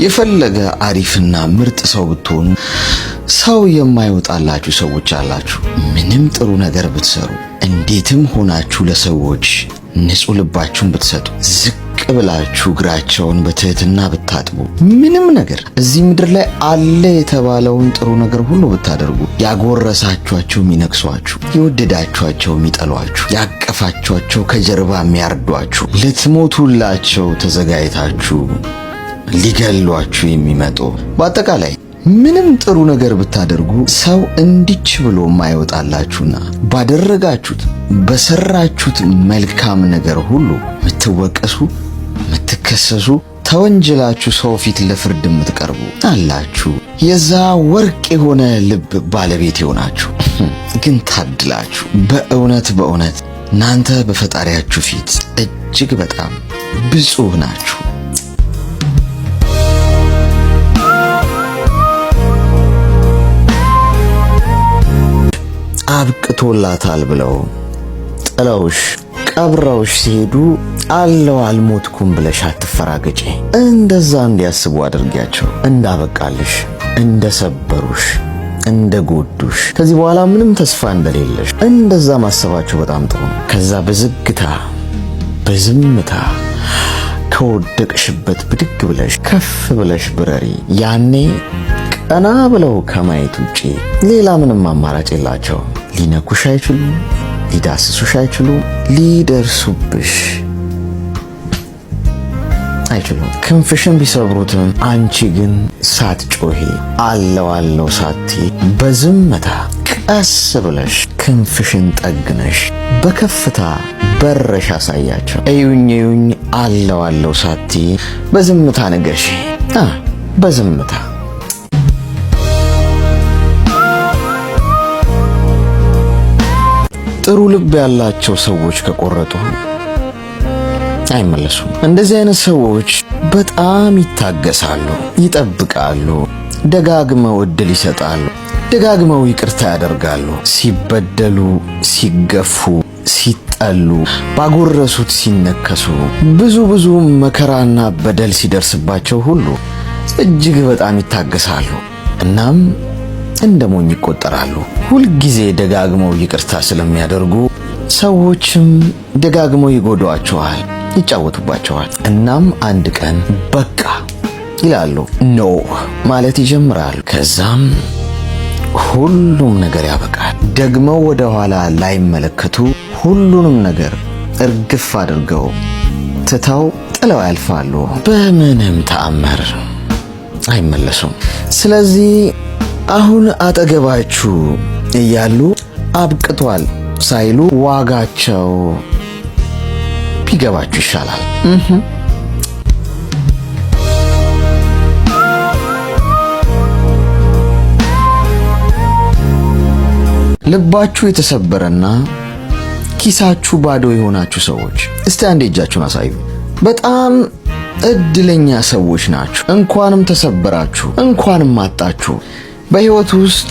የፈለገ አሪፍና ምርጥ ሰው ብትሆኑ ሰው የማይወጣላችሁ ሰዎች አላችሁ። ምንም ጥሩ ነገር ብትሰሩ፣ እንዴትም ሆናችሁ ለሰዎች ንጹህ ልባችሁን ብትሰጡ፣ ዝቅ ብላችሁ እግራቸውን በትህትና ብታጥቡ፣ ምንም ነገር እዚህ ምድር ላይ አለ የተባለውን ጥሩ ነገር ሁሉ ብታደርጉ፣ ያጎረሳችኋቸው የሚነክሷችሁ፣ የወደዳችኋቸው የሚጠሏችሁ፣ ያቀፋችኋቸው ከጀርባ የሚያርዷችሁ፣ ልትሞቱላቸው ተዘጋጅታችሁ ሊገሏችሁ የሚመጡ፣ በአጠቃላይ ምንም ጥሩ ነገር ብታደርጉ ሰው እንዲች ብሎ ማይወጣላችሁና ባደረጋችሁት በሰራችሁት መልካም ነገር ሁሉ ምትወቀሱ፣ ምትከሰሱ፣ ተወንጅላችሁ ሰው ፊት ለፍርድ የምትቀርቡ አላችሁ። የዛ ወርቅ የሆነ ልብ ባለቤት ይሆናችሁ ግን ታድላችሁ። በእውነት እናንተ በፈጣሪያችሁ ፊት እጅግ በጣም ብፁዕ ናችሁ። አብቅቶላታል ብለው ጥለውሽ ቀብረውሽ ሲሄዱ አለው አልሞትኩም ብለሽ አትፈራገጪ። እንደዛ እንዲያስቡ አድርጊያቸው። እንዳበቃልሽ፣ እንደሰበሩሽ፣ እንደጎዱሽ፣ ከዚህ በኋላ ምንም ተስፋ እንደሌለሽ እንደዛ ማሰባቸው በጣም ጥሩ ነው። ከዛ በዝግታ በዝምታ ከወደቅሽበት ብድግ ብለሽ ከፍ ብለሽ ብረሪ። ያኔ ቀና ብለው ከማየት ውጪ ሌላ ምንም አማራጭ የላቸው። ሊነኩሽ አይችሉም፣ ሊዳስሱሽ አይችሉም፣ ሊደርሱብሽ አይችሉም። ክንፍሽን ቢሰብሩትም አንቺ ግን ሳትጮሂ አለው ሳቲ በዝምታ ቀስ ብለሽ ክንፍሽን ጠግነሽ በከፍታ በረሽ አሳያቸው። እዩኝ አለው ሳቲ በዝምታ ንገሺ። በዝምታ ጥሩ ልብ ያላቸው ሰዎች ከቆረጡ አይመለሱም። እንደዚህ አይነት ሰዎች በጣም ይታገሳሉ፣ ይጠብቃሉ፣ ደጋግመው እድል ይሰጣሉ፣ ደጋግመው ይቅርታ ያደርጋሉ። ሲበደሉ፣ ሲገፉ፣ ሲጠሉ፣ ባጎረሱት ሲነከሱ፣ ብዙ መከራና በደል ሲደርስባቸው ሁሉ እጅግ በጣም ይታገሳሉ። እናም እንደ ሞኝ ይቆጠራሉ። ሁልጊዜ ደጋግመው ይቅርታ ስለሚያደርጉ ሰዎችም ደጋግመው ይጎዷቸዋል፣ ይጫወቱባቸዋል። እናም አንድ ቀን በቃ ይላሉ፣ ኖ ማለት ይጀምራሉ። ከዛም ሁሉም ነገር ያበቃል። ደግመው ወደ ኋላ ላይመለከቱ ሁሉንም ነገር እርግፍ አድርገው ትተው ጥለው ያልፋሉ። በምንም ተአምር አይመለሱም። ስለዚህ አሁን አጠገባችሁ እያሉ አብቅቷል ሳይሉ ዋጋቸው ቢገባችሁ ይሻላል። ልባችሁ የተሰበረና ኪሳችሁ ባዶ የሆናችሁ ሰዎች እስቲ አንዴ እጃችሁን አሳዩ። በጣም እድለኛ ሰዎች ናችሁ። እንኳንም ተሰበራችሁ፣ እንኳንም አጣችሁ። በህይወት ውስጥ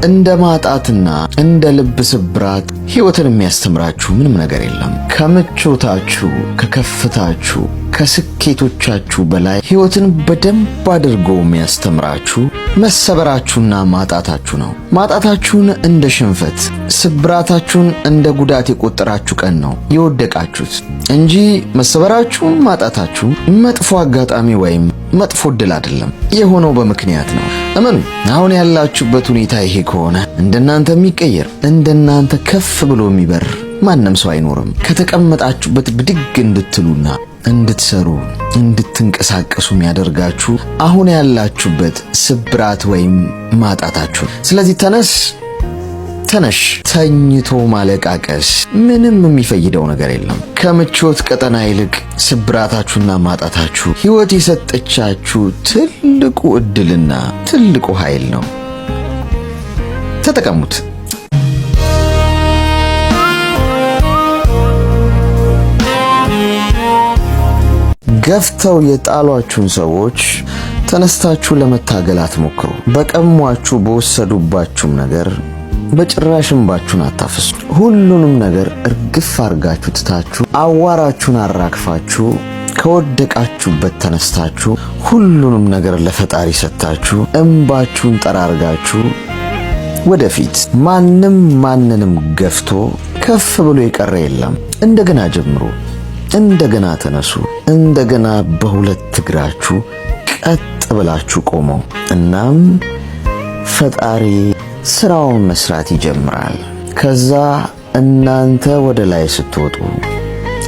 እንደ ማጣትና እንደ ልብ ስብራት ህይወትን የሚያስተምራችሁ ምንም ነገር የለም። ከምቾታችሁ፣ ከከፍታችሁ፣ ከስኬቶቻችሁ በላይ ህይወትን በደንብ አድርጎ የሚያስተምራችሁ መሰበራችሁና ማጣታችሁ ነው። ማጣታችሁን እንደ ሽንፈት፣ ስብራታችሁን እንደ ጉዳት የቆጠራችሁ ቀን ነው የወደቃችሁት እንጂ መሰበራችሁ፣ ማጣታችሁ መጥፎ አጋጣሚ ወይም መጥፎ ዕድል አይደለም። የሆነው በምክንያት ነው። እመኑ። አሁን ያላችሁበት ሁኔታ ይሄ ከሆነ እንደናንተ የሚቀየር እንደናንተ ከፍ ብሎ የሚበር ማንም ሰው አይኖርም። ከተቀመጣችሁበት ብድግ እንድትሉና እንድትሰሩ እንድትንቀሳቀሱ የሚያደርጋችሁ አሁን ያላችሁበት ስብራት ወይም ማጣታችሁ። ስለዚህ ተነሽ። ተኝቶ ማለቃቀስ ምንም የሚፈይደው ነገር የለም። ከምቾት ቀጠና ይልቅ ስብራታችሁና ማጣታችሁ ህይወት የሰጠቻችሁ ትልቁ ዕድልና ትልቁ ኃይል ነው። ተጠቀሙት። ገፍተው የጣሏችሁን ሰዎች ተነስታችሁ ለመታገል አትሞክሩ። በቀሟችሁ በወሰዱባችሁም ነገር በጭራሽ እንባችሁን አታፍሱ። ሁሉንም ነገር እርግፍ አርጋችሁ ትታችሁ አዋራችሁን አራግፋችሁ ከወደቃችሁበት ተነስታችሁ ሁሉንም ነገር ለፈጣሪ ሰጥታችሁ እንባችሁን ጠራርጋችሁ ወደፊት ማንንም ገፍቶ ከፍ ብሎ የቀረ የለም። እንደገና ጀምሩ፣ እንደገና ተነሱ፣ እንደገና በሁለት እግራችሁ ቀጥ ብላችሁ ቆሙ። እናም ፈጣሪ ስራውን መስራት ይጀምራል። ከዛ እናንተ ወደ ላይ ስትወጡ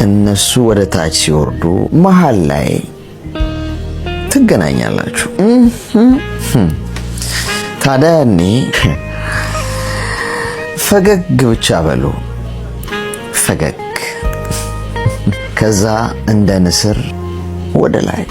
እነሱ ወደ ታች ሲወርዱ መሃል ላይ ትገናኛላችሁ። ታዲያ እኔ ፈገግ ብቻ በሉ፣ ፈገግ። ከዛ እንደ ንስር ወደ ላይ